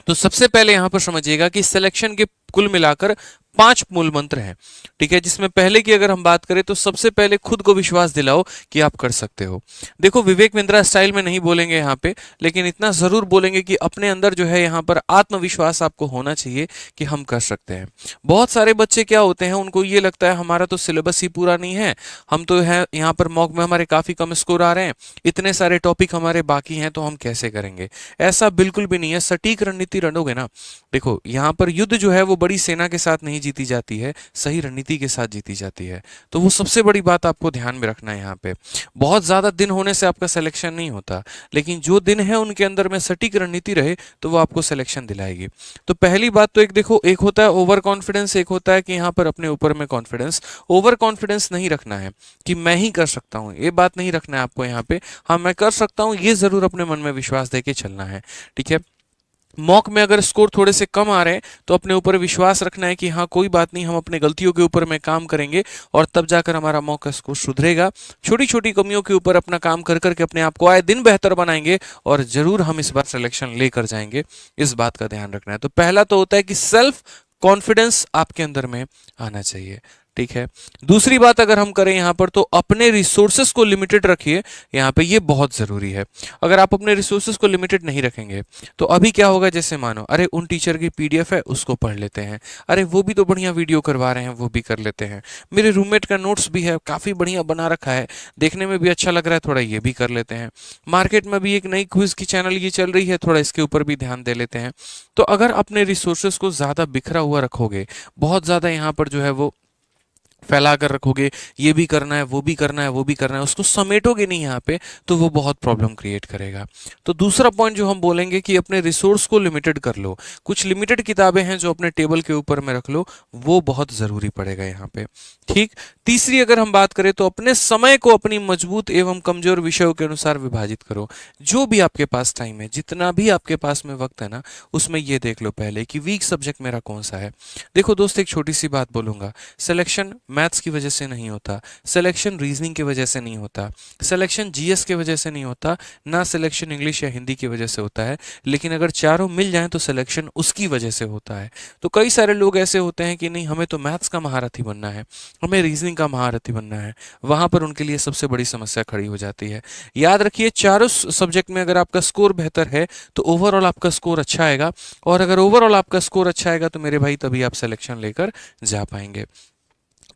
तो सबसे पहले यहां पर समझिएगा कि सिलेक्शन के कुल मिलाकर 5 मूल मंत्र हैं, ठीक है, जिसमें पहले की अगर हम बात करें तो सबसे पहले खुद को विश्वास दिलाओ कि आप कर सकते हो। देखो, विवेक बिंद्रा स्टाइल में नहीं बोलेंगे यहाँ पे, लेकिन इतना जरूर बोलेंगे कि अपने अंदर जो है यहाँ पर आत्मविश्वास आपको होना चाहिए कि हम कर सकते हैं। बहुत सारे बच्चे क्या होते हैं, उनको ये लगता है हमारा तो सिलेबस ही पूरा नहीं है, हम तो है यहाँ पर मॉक में हमारे काफी कम स्कोर आ रहे हैं, इतने सारे टॉपिक हमारे बाकी हैं, तो हम कैसे करेंगे। ऐसा बिल्कुल भी नहीं है। सटीक रणनीति रनोगे ना, देखो यहाँ पर युद्ध जो है वो बड़ी सेना के साथ नहीं जीती जाती है, सही रणनीति के साथ जीती जाती है। तो वो सबसे बड़ी बात आपको ध्यान में रखना है। यहाँ पे बहुत ज्यादा दिन होने से आपका सिलेक्शन नहीं होता, लेकिन जो दिन है उनके अंदर में सटीक रणनीति रहे तो वो आपको सिलेक्शन दिलाएगी। तो पहली बात तो एक देखो, एक होता है ओवर कॉन्फिडेंस, एक होता है कि यहाँ पर अपने ऊपर में कॉन्फिडेंस। ओवर कॉन्फिडेंस नहीं रखना है कि मैं ही कर सकता हूँ, ये बात नहीं रखना है आपको यहाँ पे। हाँ, मैं कर सकता हूँ, ये जरूर अपने मन में विश्वास देके चलना है, ठीक है। मॉक में अगर स्कोर थोड़े से कम आ रहे हैं तो अपने ऊपर विश्वास रखना है कि हाँ कोई बात नहीं, हम अपने गलतियों के ऊपर में काम करेंगे और तब जाकर हमारा मॉक का स्कोर सुधरेगा। छोटी छोटी कमियों के ऊपर अपना काम कर करके अपने आप को आए दिन बेहतर बनाएंगे और जरूर हम इस बार सिलेक्शन लेकर जाएंगे। इस बात का ध्यान रखना है। तो पहला तो होता है कि सेल्फ कॉन्फिडेंस आपके अंदर में आना चाहिए, ठीक है। दूसरी बात अगर हम करें यहाँ पर, तो अपने रिसोर्सेस को लिमिटेड रखिए। यहाँ पे ये बहुत जरूरी है। अगर आप अपने रिसोर्सेस को लिमिटेड नहीं रखेंगे तो अभी क्या होगा, जैसे मानो अरे उन टीचर की पीडीएफ है उसको पढ़ लेते हैं, अरे वो भी तो बढ़िया वीडियो करवा रहे हैं वो भी कर लेते हैं, मेरे रूममेट का नोट्स भी है काफी बढ़िया बना रखा है, देखने में भी अच्छा लग रहा है, थोड़ा ये भी कर लेते हैं, मार्केट में भी एक नई क्विज की चैनल ये चल रही है, थोड़ा इसके ऊपर भी ध्यान दे लेते हैं। तो अगर अपने रिसोर्सेस को ज्यादा बिखरा हुआ रखोगे, बहुत ज्यादा यहाँ पर जो है वो फैला कर रखोगे, ये भी करना है वो भी करना है वो भी करना है, उसको समेटोगे नहीं यहाँ पे, तो वो बहुत प्रॉब्लम क्रिएट करेगा। तो दूसरा पॉइंट जो हम बोलेंगे कि अपने रिसोर्स को लिमिटेड कर लो। कुछ लिमिटेड किताबें हैं जो अपने टेबल के ऊपर में रख लो, वो बहुत जरूरी पड़ेगा यहाँ पे, ठीक। तीसरी अगर हम बात करें तो अपने समय को अपनी मजबूत एवं कमजोर विषयों के अनुसार विभाजित करो। जो भी आपके पास टाइम है, जितना भी आपके पास में वक्त है ना, उसमें ये देख लो पहले कि वीक सब्जेक्ट मेरा कौन सा है। देखो दोस्त, एक छोटी सी बात बोलूंगा, सिलेक्शन मैथ्स की वजह से नहीं होता, सिलेक्शन रीजनिंग की वजह से नहीं होता, सिलेक्शन जीएस की वजह से नहीं होता, ना सिलेक्शन इंग्लिश या हिंदी की वजह से होता है, लेकिन अगर चारों मिल जाएं तो सिलेक्शन उसकी वजह से होता है। तो कई सारे लोग ऐसे होते हैं कि नहीं, हमें तो मैथ्स का महारथी बनना है, हमें रीजनिंग का महारथी बनना है, वहां पर उनके लिए सबसे बड़ी समस्या खड़ी हो जाती है। याद रखिए, चारों सब्जेक्ट में अगर आपका स्कोर बेहतर है तो ओवरऑल आपका स्कोर अच्छा आएगा, और अगर ओवरऑल आपका स्कोर अच्छा आएगा तो मेरे भाई तभी आप सिलेक्शन लेकर जा पाएंगे।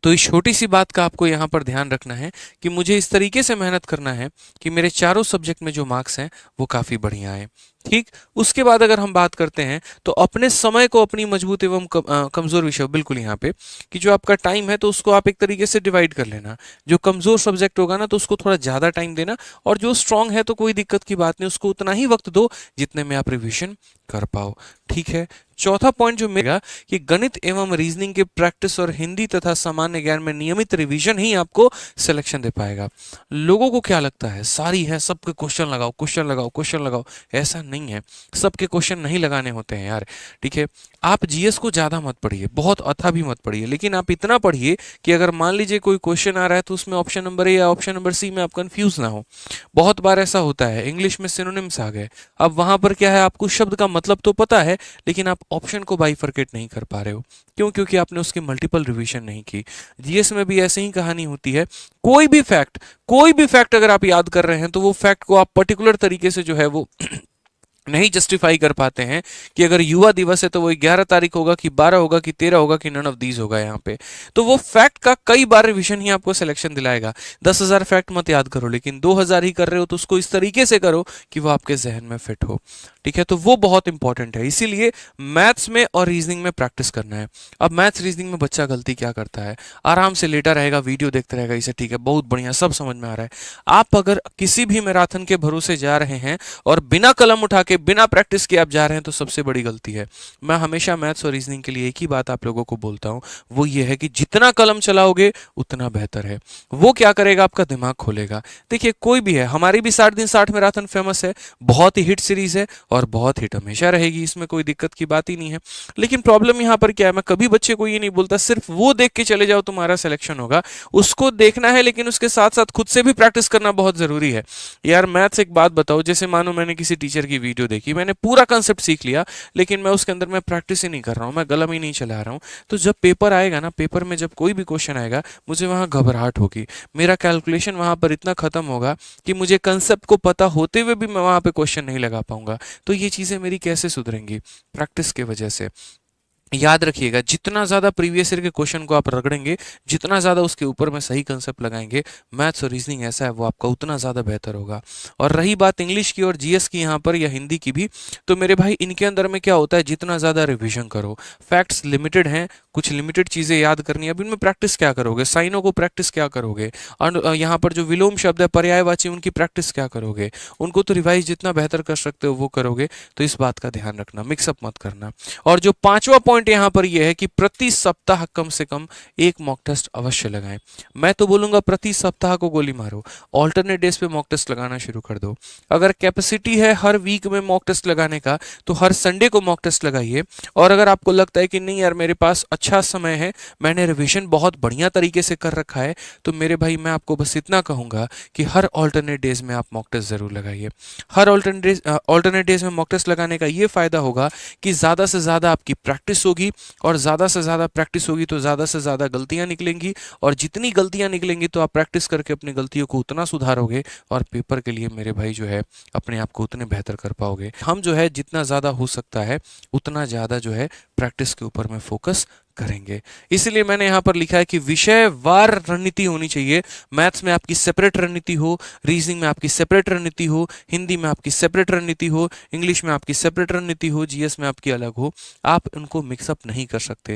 तो इस छोटी सी बात का आपको यहाँ पर ध्यान रखना है कि मुझे इस तरीके से मेहनत करना है कि मेरे चारों सब्जेक्ट में जो मार्क्स हैं वो काफी बढ़िया आए, ठीक। उसके बाद अगर हम बात करते हैं तो अपने समय को अपनी मजबूत एवं कमजोर विषय, बिल्कुल यहाँ पे कि जो आपका टाइम है तो उसको आप एक तरीके से डिवाइड कर लेना। जो कमजोर सब्जेक्ट होगा ना तो उसको थोड़ा ज्यादा टाइम देना, और जो स्ट्रांग है तो कोई दिक्कत की बात नहीं, उसको उतना ही वक्त दो जितने में आप रिविजन कर पाओ, ठीक है। चौथा पॉइंट जो मेरा कि गणित एवं रीजनिंग के प्रैक्टिस और हिंदी तथा सामान्य ज्ञान में नियमित रिवीजन ही आपको सिलेक्शन दे पाएगा। लोगों को क्या लगता है, सारी है सबके क्वेश्चन लगाओ क्वेश्चन लगाओ क्वेश्चन लगाओ, ऐसा नहीं है। सबके क्वेश्चन नहीं लगाने होते हैं यार, ठीक है। आप जीएस को ज्यादा मत पढ़िए, बहुत अथा भी मत पढ़िए, लेकिन आप इतना पढ़िए कि अगर मान लीजिए कोई क्वेश्चन आ रहा है तो उसमें ऑप्शन नंबर ए या ऑप्शन नंबर सी में आप कंफ्यूज ना हो। बहुत बार ऐसा होता है, इंग्लिश में सिनोनिम्स आ गए, अब वहां पर क्या है, आपको शब्द का मतलब तो पता है लेकिन आप ऑप्शन को बाइफरकेट नहीं कर पा रहे हो। क्यों? क्योंकि आपने उसकी मल्टीपल रिवीजन नहीं की। जीएस में भी ऐसे ही कहानी होती है। कोई भी फैक्ट अगर आप याद कर रहे हैं तो वो फैक्ट को आप पर्टिकुलर तरीके से जो है वो नहीं जस्टिफाई कर पाते हैं कि अगर युवा दिवस है तो वो 11 तारीख होगा कि 12 होगा कि 13 होगा कि नन ऑफ दीज होगा यहाँ पे। तो वो फैक्ट का कई बार रिवीजन ही आपको सिलेक्शन दिलाएगा। 10,000 फैक्ट मत याद करो, लेकिन 2,000 ही कर रहे हो तो उसको इस तरीके से करो कि वो आपके जहन में फिट हो, ठीक है। तो वो बहुत इंपॉर्टेंट है, इसीलिए मैथ्स में और रीजनिंग में प्रैक्टिस करना है। अब मैथ्स रीजनिंग में बच्चा गलती क्या करता है, आराम से लेटा रहेगा, वीडियो देखते रहेगा, इसे ठीक है बहुत बढ़िया सब समझ में आ रहा है। आप अगर किसी भी मैराथन के भरोसे जा रहे हैं और बिना कलम उठा के बिना प्रैक्टिस के आप जा रहे हैं तो सबसे बड़ी गलती है। मैं हमेशा मैथ्स और रीजनिंग के लिए एक ही बात आप लोगों को बोलता हूं, वो ये है कि जितना कलम चलाओगे उतना बेहतर है। वो क्या करेगा, आपका दिमाग खोलेगा। देखिए कोई भी है, हमारी भी 60 दिन 60 मैराथन फेमस है, बहुत ही हिट सीरीज है और बहुत हिट हमेशा रहेगी, इसमें कोई दिक्कत की बात ही नहीं है। लेकिन प्रॉब्लम यहां पर क्या है, मैं कभी बच्चे को ये नहीं बोलता सिर्फ वो देख के चले जाओ तुम्हारा सिलेक्शन होगा, उसको देखना है लेकिन उसके साथ साथ खुद से भी प्रैक्टिस करना बहुत जरूरी है। यार मैथ्स एक बात बताओ, जैसे मानो मैंने किसी टीचर की वीडियो वीडियो देखी, मैंने पूरा कंसेप्ट सीख लिया, लेकिन मैं उसके अंदर मैं प्रैक्टिस ही नहीं कर रहा हूँ, मैं कलम ही नहीं चला रहा हूँ। तो जब पेपर आएगा ना, पेपर में जब कोई भी क्वेश्चन आएगा, मुझे वहाँ घबराहट होगी, मेरा कैलकुलेशन वहाँ पर इतना खत्म होगा कि मुझे कंसेप्ट को पता होते हुए भी मैं वहाँ पे क्वेश्चन नहीं लगा पाऊंगा। तो ये चीज़ें मेरी कैसे सुधरेंगी? प्रैक्टिस की वजह से। याद रखिएगा, जितना ज़्यादा प्रीवियस ईयर के क्वेश्चन को आप रगड़ेंगे, जितना ज़्यादा उसके ऊपर में सही कंसेप्ट लगाएंगे, मैथ्स और रीजनिंग ऐसा है वो आपका उतना ज़्यादा बेहतर होगा। और रही बात इंग्लिश की और जीएस की यहाँ पर, या हिंदी की भी, तो मेरे भाई इनके अंदर में क्या होता है, जितना ज़्यादा रिविजन करो, फैक्ट्स लिमिटेड हैं, कुछ लिमिटेड चीज़ें याद करनी है। अब इनमें प्रैक्टिस क्या करोगे? साइनों को प्रैक्टिस क्या करोगे? और यहाँ पर जो विलोम शब्द है, पर्यायवाची, उनकी प्रैक्टिस क्या करोगे? उनको तो रिवाइज जितना बेहतर कर सकते हो वो करोगे। तो इस बात का ध्यान रखना, मिक्सअप मत करना। और जो पांचवा पॉइंट यहाँ पर यह है कि प्रति सप्ताह कम से कम एक मॉक टेस्ट अवश्य लगाएं। मैं तो बोलूंगा प्रति सप्ताह को गोली मारो, ऑल्टरनेट डेज पे मॉक टेस्ट लगाना शुरू कर दो। अगर कैपेसिटी है हर वीक में मॉक टेस्ट लगाने का, तो हर संडे को मॉक टेस्ट लगाइए। और अगर आपको लगता है कि नहीं यार मेरे पास अच्छा समय है, मैंने रिविजन बहुत बढ़िया तरीके से कर रखा है, तो मेरे भाई मैं आपको बस इतना कहूंगा कि हर ऑल्टरनेट डेज में आप मॉक टेस्ट जरूर लगाइए। हर ऑल्टरनेट डेज में मॉक टेस्ट लगाने का ये फायदा होगा कि ज़्यादा से ज़्यादा आपकी प्रैक्टिस होगी, और ज़्यादा से ज़्यादा प्रैक्टिस होगी तो ज़्यादा से ज़्यादा गलतियां निकलेंगी, और जितनी गलतियां निकलेंगी तो आप प्रैक्टिस करके अपनी गलतियों को उतना सुधारोगे, और पेपर के लिए मेरे भाई जो है अपने आप को उतने बेहतर कर पाओगे। हम जो है जितना ज़्यादा हो सकता है उतना ज़्यादा जो है प्रैक्टिस के ऊपर में फोकस करेंगे। इसलिए मैंने यहाँ पर लिखा है कि विषयवार रणनीति होनी चाहिए। मैथ्स में आपकी सेपरेट रणनीति हो, रीजनिंग में आपकी सेपरेट रणनीति हो, हिंदी में आपकी सेपरेट रणनीति हो, इंग्लिश में आपकी सेपरेट रणनीति हो, जीएस में आपकी अलग हो। आप उनको मिक्सअप नहीं कर सकते।